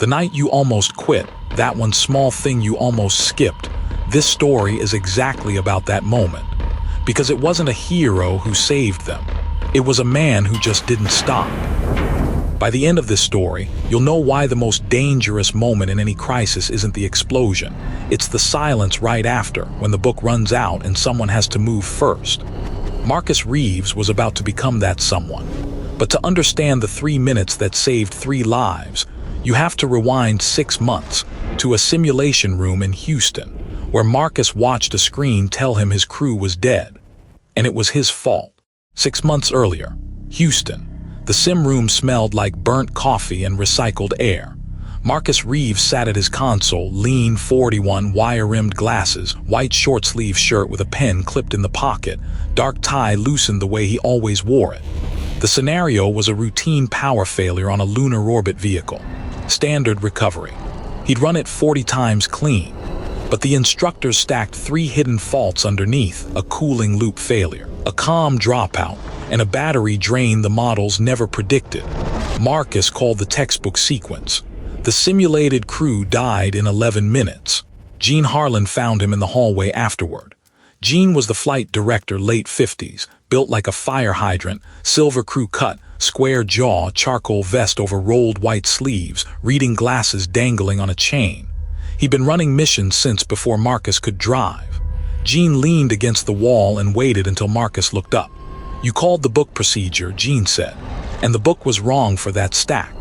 The night you almost quit, that one small thing you almost skipped. This story is exactly about that moment. Because it wasn't a hero who saved them. It was a man who just didn't stop. By the end of this story, you'll know why the most dangerous moment in any crisis isn't the explosion. It's the silence right after, when the book runs out and someone has to move first. Marcus Reeves was about to become that someone. But to understand the 3 minutes that saved 3 lives, you have to rewind 6 months to a simulation room in Houston, where Marcus watched a screen tell him his crew was dead. And it was his fault. 6 months earlier, Houston. The sim room smelled like burnt coffee and recycled air. Marcus Reeves sat at his console, lean, 41, wire-rimmed glasses, white short-sleeve shirt with a pen clipped in the pocket, dark tie loosened the way he always wore it. The scenario was a routine power failure on a lunar orbit vehicle. Standard recovery. He'd run it 40 times clean. But the instructors stacked 3 hidden faults underneath: a cooling loop failure, a COM dropout, and a battery drain the models never predicted. Marcus called the textbook sequence. The simulated crew died in 11 minutes. Gene Harlan found him in the hallway afterward. Gene was the flight director, late 50s, built like a fire hydrant, silver crew cut, square jaw, charcoal vest over rolled white sleeves, reading glasses dangling on a chain. He'd been running missions since before Marcus could drive. Gene leaned against the wall and waited until Marcus looked up. "You called the book procedure," Gene said, "and the book was wrong for that stack."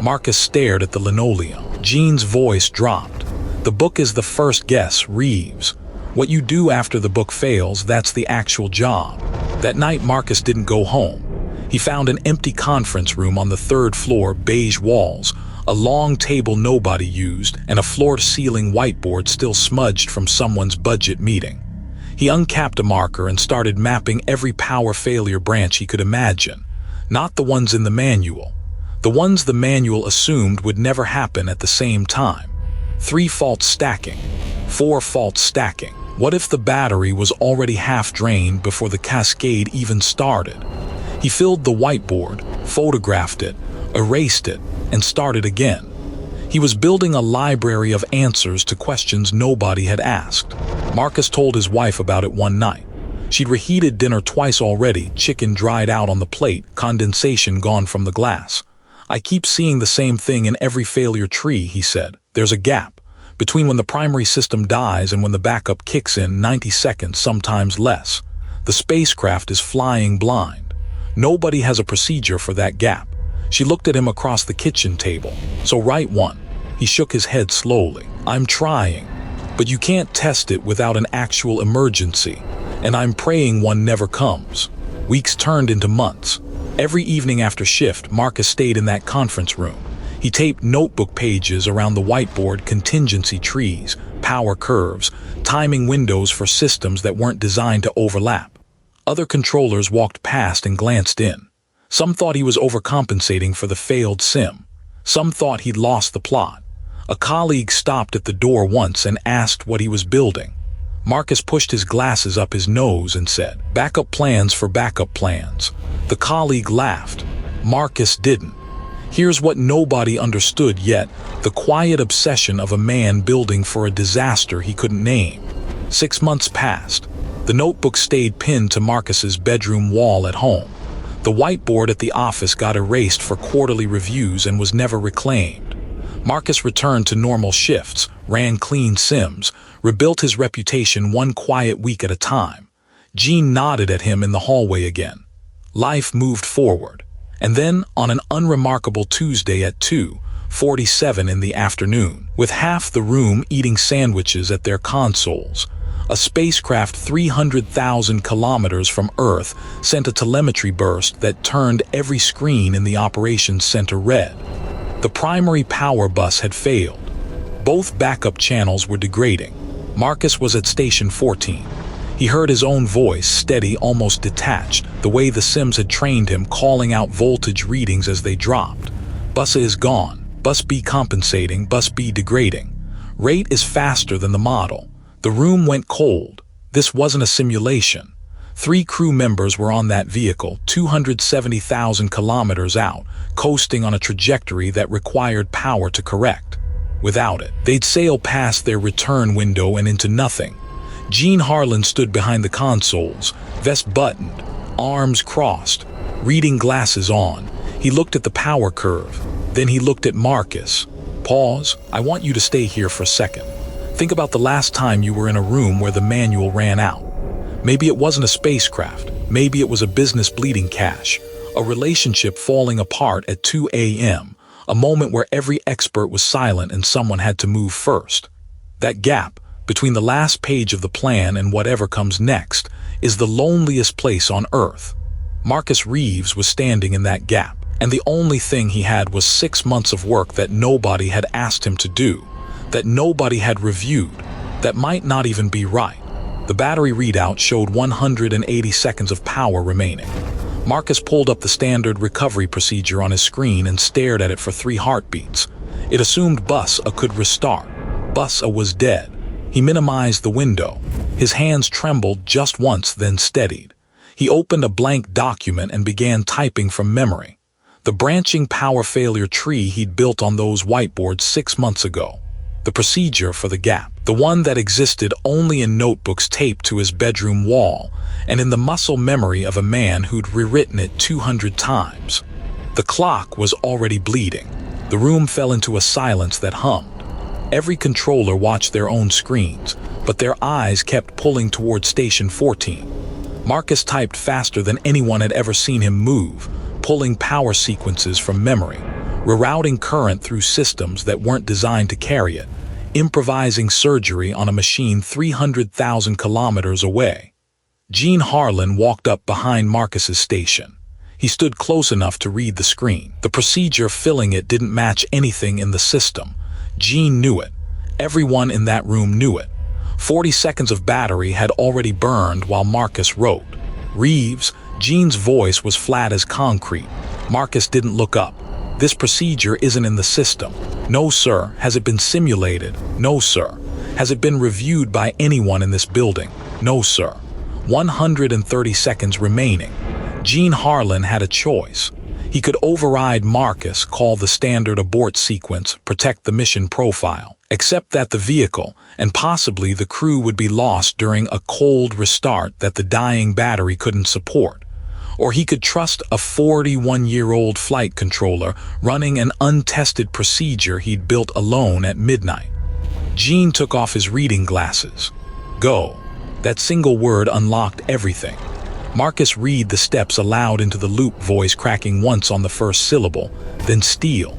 Marcus stared at the linoleum. Gene's voice dropped. "The book is the first guess, Reeves. What you do after the book fails, that's the actual job." That night, Marcus didn't go home. He found an empty conference room on the 3rd floor, beige walls, a long table nobody used, and a floor-to-ceiling whiteboard still smudged from someone's budget meeting. He uncapped a marker and started mapping every power failure branch he could imagine. Not the ones in the manual. The ones the manual assumed would never happen at the same time. 3 faults stacking. 4 faults stacking. What if the battery was already half drained before the cascade even started? He filled the whiteboard, photographed it, erased it, and started again. He was building a library of answers to questions nobody had asked. Marcus told his wife about it one night. She'd reheated dinner twice already, chicken dried out on the plate, condensation gone from the glass. "I keep seeing the same thing in every failure tree," he said. "There's a gap between when the primary system dies and when the backup kicks in, 90 seconds, sometimes less. The spacecraft is flying blind. Nobody has a procedure for that gap." She looked at him across the kitchen table. "So write one." He shook his head slowly. "I'm trying. But you can't test it without an actual emergency. And I'm praying one never comes." Weeks turned into months. Every evening after shift, Marcus stayed in that conference room. He taped notebook pages around the whiteboard, contingency trees, power curves, timing windows for systems that weren't designed to overlap. Other controllers walked past and glanced in. Some thought he was overcompensating for the failed sim. Some thought he'd lost the plot. A colleague stopped at the door once and asked what he was building. Marcus pushed his glasses up his nose and said, "Backup plans for backup plans." The colleague laughed. Marcus didn't. Here's what nobody understood yet: the quiet obsession of a man building for a disaster he couldn't name. 6 months passed. The notebook stayed pinned to Marcus's bedroom wall at home. The whiteboard at the office got erased for quarterly reviews and was never reclaimed. Marcus returned to normal shifts, ran clean sims, rebuilt his reputation one quiet week at a time. Gene nodded at him in the hallway again. Life moved forward. And then, on an unremarkable Tuesday at 2:47 in the afternoon, with half the room eating sandwiches at their consoles, a spacecraft 300,000 kilometers from Earth sent a telemetry burst that turned every screen in the operations center red. The primary power bus had failed. Both backup channels were degrading. Marcus was at station 14. He heard his own voice, steady, almost detached, the way the sims had trained him, calling out voltage readings as they dropped. "Bus is gone. Bus B compensating. Bus B degrading. Rate is faster than the model." The room went cold. This wasn't a simulation. 3 crew members were on that vehicle, 270,000 kilometers out, coasting on a trajectory that required power to correct. Without it, they'd sail past their return window and into nothing. Gene Harlan stood behind the consoles, vest buttoned, arms crossed, reading glasses on. He looked at the power curve. Then he looked at Marcus. Pause. I want you to stay here for a second. Think about the last time you were in a room where the manual ran out. Maybe it wasn't a spacecraft. Maybe it was a business bleeding cash. A relationship falling apart at 2 a.m. A moment where every expert was silent and someone had to move first. That gap between the last page of the plan and whatever comes next is the loneliest place on Earth. Marcus Reeves was standing in that gap, and the only thing he had was 6 months of work that nobody had asked him to do, that nobody had reviewed, that might not even be right. The battery readout showed 180 seconds of power remaining. Marcus pulled up the standard recovery procedure on his screen and stared at it for 3 heartbeats. It assumed Bus-A could restart. Bus-A was dead. He minimized the window. His hands trembled just once, then steadied. He opened a blank document and began typing from memory. The branching power failure tree he'd built on those whiteboards 6 months ago. The procedure for the gap, the one that existed only in notebooks taped to his bedroom wall and in the muscle memory of a man who'd rewritten it 200 times. The clock was already bleeding. The room fell into a silence that hummed. Every controller watched their own screens, but their eyes kept pulling toward Station 14. Marcus typed faster than anyone had ever seen him move, pulling power sequences from memory, rerouting current through systems that weren't designed to carry it, improvising surgery on a machine 300,000 kilometers away. Gene Harlan walked up behind Marcus's station. He stood close enough to read the screen. The procedure filling it didn't match anything in the system. Gene knew it. Everyone in that room knew it. 40 seconds of battery had already burned while Marcus wrote. Reeves, Gene's voice was flat as concrete. Marcus didn't look up. This procedure isn't in the system. No, sir. Has it been simulated? No, sir. Has it been reviewed by anyone in this building? No, sir. 130 seconds remaining. Gene Harlan had a choice. He could override Marcus, call the standard abort sequence, protect the mission profile, accept that the vehicle and possibly the crew would be lost during a cold restart that the dying battery couldn't support. Or he could trust a 41-year-old flight controller running an untested procedure he'd built alone at midnight. Gene took off his reading glasses. Go. That single word unlocked everything. Marcus read the steps aloud into the loop, voice cracking once on the first syllable, then steal.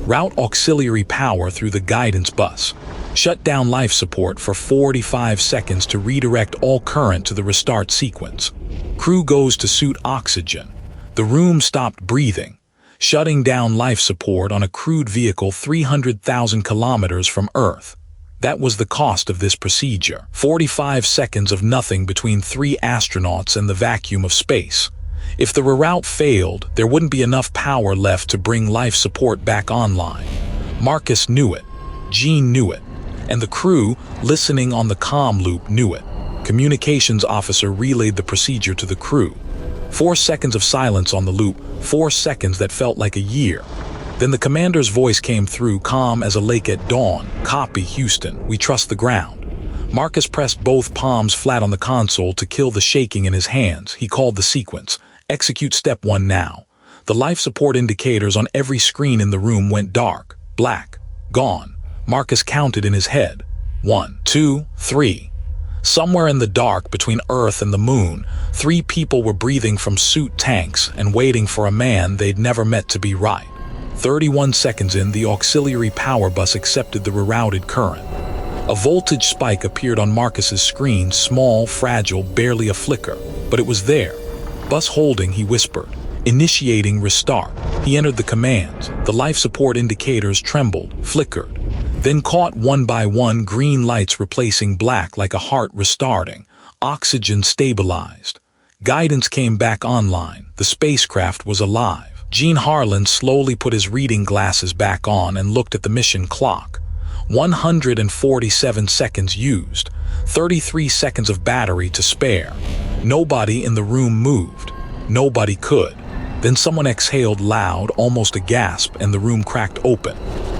Route auxiliary power through the guidance bus. Shut down life support for 45 seconds to redirect all current to the restart sequence. Crew goes to suit oxygen. The room stopped breathing. Shutting down life support on a crewed vehicle 300,000 kilometers from Earth. That was the cost of this procedure. 45 seconds of nothing between 3 astronauts and the vacuum of space. If the reroute failed, there wouldn't be enough power left to bring life support back online. Marcus knew it. Gene knew it. And the crew, listening on the comm loop, knew it. Communications officer relayed the procedure to the crew. 4 seconds of silence on the loop, 4 seconds that felt like a year. Then the commander's voice came through, calm as a lake at dawn. Copy, Houston. We trust the ground. Marcus pressed both palms flat on the console to kill the shaking in his hands. He called the sequence. Execute step 1 now. The life support indicators on every screen in the room went dark, black, gone. Marcus counted in his head. 1, 2, 3. Somewhere in the dark between Earth and the moon, 3 people were breathing from suit tanks and waiting for a man they'd never met to be right. 31 seconds in, the auxiliary power bus accepted the rerouted current. A voltage spike appeared on Marcus's screen, small, fragile, barely a flicker, but it was there. Bus holding, he whispered. Initiating restart. He entered the commands. The life support indicators trembled, flickered, then caught one by one green lights replacing black like a heart restarting. Oxygen stabilized. Guidance came back online. The spacecraft was alive. Gene Harlan slowly put his reading glasses back on and looked at the mission clock. 147 seconds used. 33 seconds of battery to spare. Nobody in the room moved. Nobody could. Then someone exhaled loud, almost a gasp, and the room cracked open.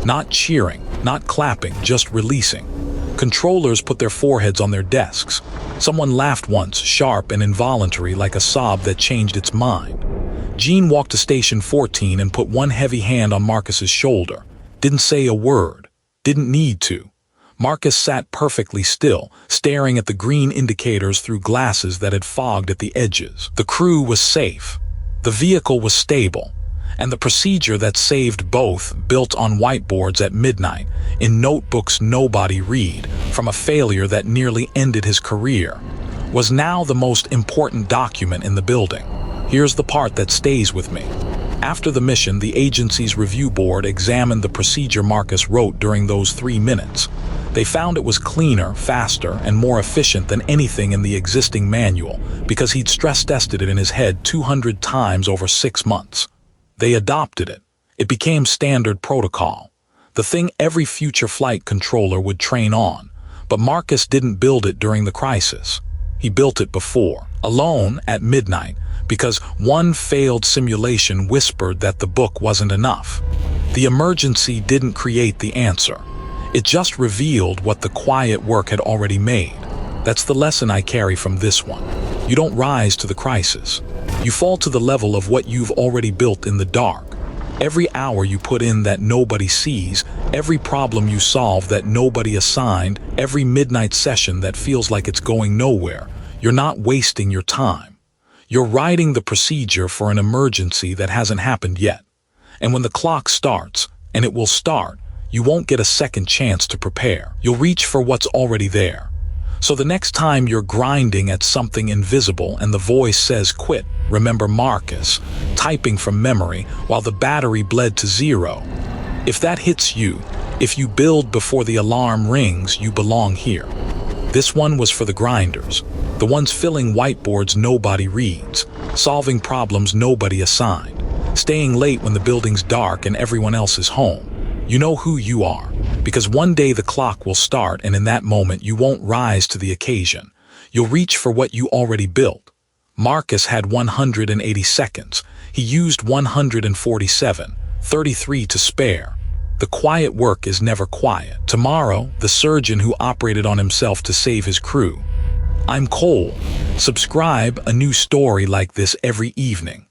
Not cheering, not clapping, just releasing. Controllers put their foreheads on their desks. Someone laughed once, sharp and involuntary, like a sob that changed its mind. Jean walked to Station 14 and put one heavy hand on Marcus's shoulder. Didn't say a word. Didn't need to. Marcus sat perfectly still, staring at the green indicators through glasses that had fogged at the edges. The crew was safe. The vehicle was stable. And the procedure that saved both, built on whiteboards at midnight, in notebooks nobody read, from a failure that nearly ended his career, was now the most important document in the building. Here's the part that stays with me. After the mission, the agency's review board examined the procedure Marcus wrote during those 3 minutes. They found it was cleaner, faster, and more efficient than anything in the existing manual because he'd stress-tested it in his head 200 times over 6 months. They adopted it. It became standard protocol, the thing every future flight controller would train on. But Marcus didn't build it during the crisis. He built it before, alone at midnight, because one failed simulation whispered that the book wasn't enough. The emergency didn't create the answer. It just revealed what the quiet work had already made. That's the lesson I carry from this one. You don't rise to the crisis. You fall to the level of what you've already built in the dark. Every hour you put in that nobody sees, every problem you solve that nobody assigned, every midnight session that feels like it's going nowhere, you're not wasting your time. You're writing the procedure for an emergency that hasn't happened yet. And when the clock starts, and it will start, you won't get a second chance to prepare. You'll reach for what's already there. So the next time you're grinding at something invisible and the voice says quit, remember Marcus, typing from memory while the battery bled to 0. If that hits you, if you build before the alarm rings, you belong here. This one was for the grinders, the ones filling whiteboards nobody reads, solving problems nobody assigned, staying late when the building's dark and everyone else is home. You know who you are, because one day the clock will start, and in that moment you won't rise to the occasion. You'll reach for what you already built. Marcus had 180 seconds. He used 147, 33 to spare. The quiet work is never quiet. Tomorrow, the surgeon who operated on himself to save his crew. I'm Cole. Subscribe, a new story like this every evening.